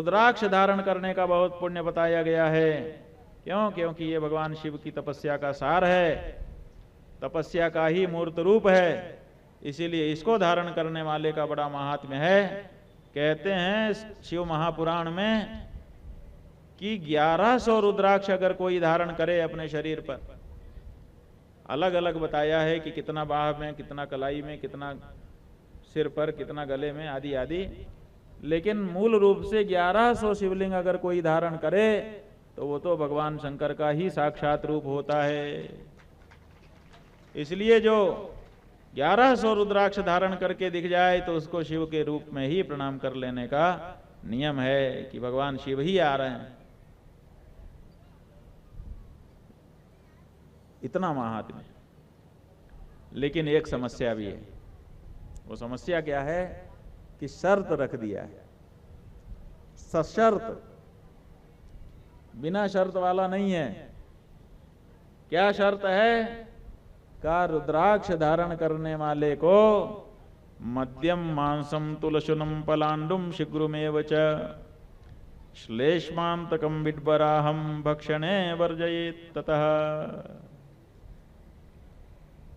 रुद्राक्ष धारण करने का बहुत पुण्य बताया गया है। क्यों? क्योंकि ये भगवान शिव की तपस्या का सार है, तपस्या का ही मूर्त रूप है, इसीलिए इसको धारण करने वाले का बड़ा महात्म्य है। कहते हैं शिव महापुराण में कि 1100 रुद्राक्ष अगर कोई धारण करे अपने शरीर पर, अलग अलग बताया है कि कितना बाह में, कितना कलाई में, कितना सिर पर, कितना गले में, आदि आदि, लेकिन मूल रूप से 1100 शिवलिंग अगर कोई धारण करे तो वो तो भगवान शंकर का ही साक्षात रूप होता है। इसलिए जो 1100 रुद्राक्ष धारण करके दिख जाए तो उसको शिव के रूप में ही प्रणाम कर लेने का नियम है कि भगवान शिव ही आ रहे हैं। इतना महात्म्य। लेकिन एक समस्या भी है। वो समस्या क्या है कि शर्त रख दिया है, सशर्त, बिना शर्त वाला नहीं है। क्या शर्त है? का रुद्राक्ष धारण करने वाले को मध्यम मांसम तुलशुनम पलांडुम शीघ्रमेव च श्लेष्मांतकम विड्बराहम भक्षणे वर्जयेत् ततः।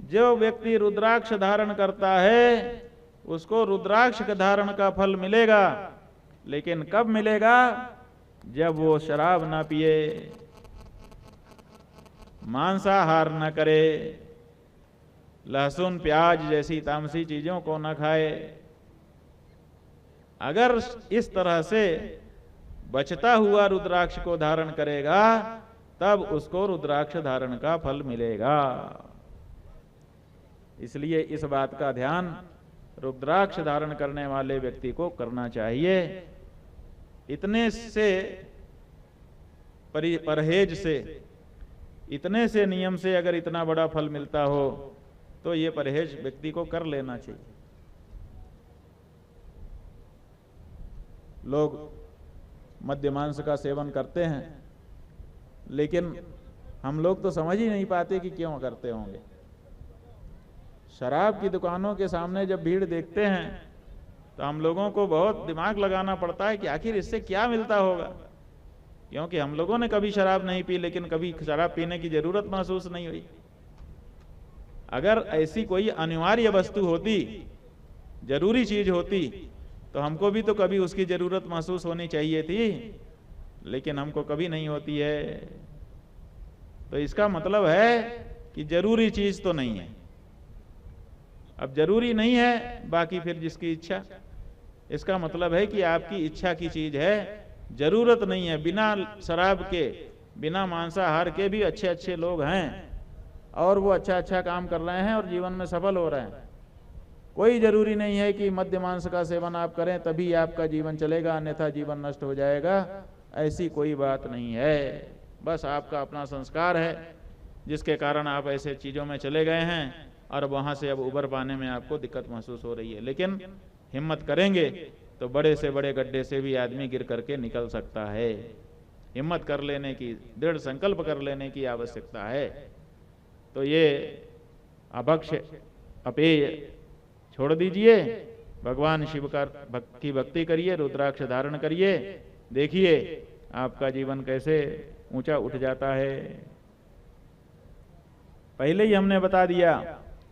जो व्यक्ति रुद्राक्ष धारण करता है उसको रुद्राक्ष के धारण का फल मिलेगा, लेकिन कब मिलेगा? जब वो शराब ना पिए, मांसाहार न करे, लहसुन प्याज जैसी तामसी चीजों को न खाए। अगर इस तरह से बचता हुआ रुद्राक्ष को धारण करेगा तब उसको रुद्राक्ष धारण का फल मिलेगा। इसलिए इस बात का ध्यान रुद्राक्ष धारण करने वाले व्यक्ति को करना चाहिए। इतने से परहेज से, इतने से नियम से अगर इतना बड़ा फल मिलता हो तो ये परहेज व्यक्ति को कर लेना चाहिए। लोग मद्य मांस का सेवन करते हैं, लेकिन हम लोग तो समझ ही नहीं पाते कि क्यों करते होंगे। शराब की दुकानों के सामने जब भीड़ देखते हैं तो हम लोगों को बहुत दिमाग लगाना पड़ता है कि आखिर इससे क्या मिलता होगा। क्योंकि हम लोगों ने कभी शराब नहीं पी, लेकिन कभी शराब पीने की जरूरत महसूस नहीं हुई। अगर ऐसी कोई अनिवार्य वस्तु होती, जरूरी चीज होती, तो हमको भी तो कभी उसकी जरूरत महसूस होनी चाहिए थी, लेकिन हमको कभी नहीं होती है। तो इसका मतलब है कि जरूरी चीज तो नहीं है। अब जरूरी नहीं है, बाकी फिर जिसकी इच्छा, इसका मतलब है कि आपकी इच्छा की चीज है, जरूरत नहीं है। बिना शराब के, बिना मांसाहार के भी अच्छे अच्छे लोग हैं और वो अच्छा अच्छा काम कर रहे हैं और जीवन में सफल हो रहे हैं। कोई जरूरी नहीं है कि मद्य मांस का सेवन आप करें तभी आपका जीवन चलेगा, अन्यथा जीवन नष्ट हो जाएगा। ऐसी कोई बात नहीं है। बस आपका अपना संस्कार है जिसके कारण आप ऐसे चीजों में चले गए हैं और वहां से अब उबर पाने में आपको दिक्कत महसूस हो रही है। लेकिन हिम्मत करेंगे तो बड़े से बड़े गड्ढे से भी आदमी गिर करके निकल सकता है। हिम्मत कर लेने की, दृढ़ संकल्प कर लेने की आवश्यकता है। तो ये अभक्ष अपेय छोड़ दीजिए, भगवान शिव का भक्ति करिए, रुद्राक्ष धारण करिए, देखिए आपका जीवन कैसे ऊंचा उठ जाता है। पहले ही हमने बता दिया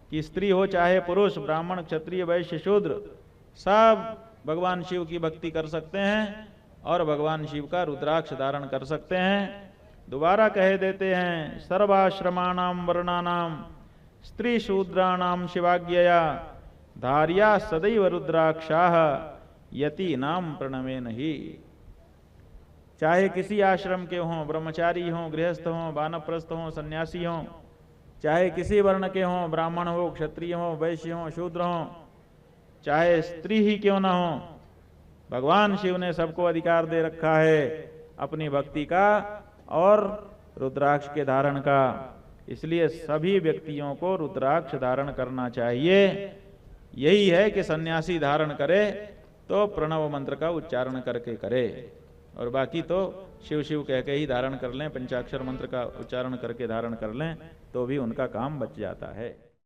कि स्त्री हो चाहे पुरुष, ब्राह्मण, क्षत्रिय, वैश्य, शूद्र, सब भगवान शिव की भक्ति कर सकते हैं और भगवान शिव का रुद्राक्ष धारण कर सकते हैं। दोबारा कह देते हैं, सर्वाश्रमाणाम वर्णानाम स्त्री शूद्राणाम शिवाज्ञया धार्या सदैव रुद्राक्षाः यति नाम प्रणवे नहीं। चाहे किसी आश्रम के हों, ब्रह्मचारी हों, गृहस्थ हों, वानप्रस्थ हों, सन्यासी हों, चाहे किसी वर्ण के हों, ब्राह्मण हो, क्षत्रिय हो, वैश्य हो, शूद्र हो, चाहे स्त्री ही क्यों ना हो, भगवान शिव ने सबको अधिकार दे रखा है अपनी भक्ति का और रुद्राक्ष के धारण का। इसलिए सभी व्यक्तियों को रुद्राक्ष धारण करना चाहिए। यही है कि सन्यासी धारण करे तो प्रणव मंत्र का उच्चारण करके करे, और बाकी तो शिव शिव कह के ही धारण कर लें, पंचाक्षर मंत्र का उच्चारण करके धारण कर लें तो भी उनका काम बच जाता है।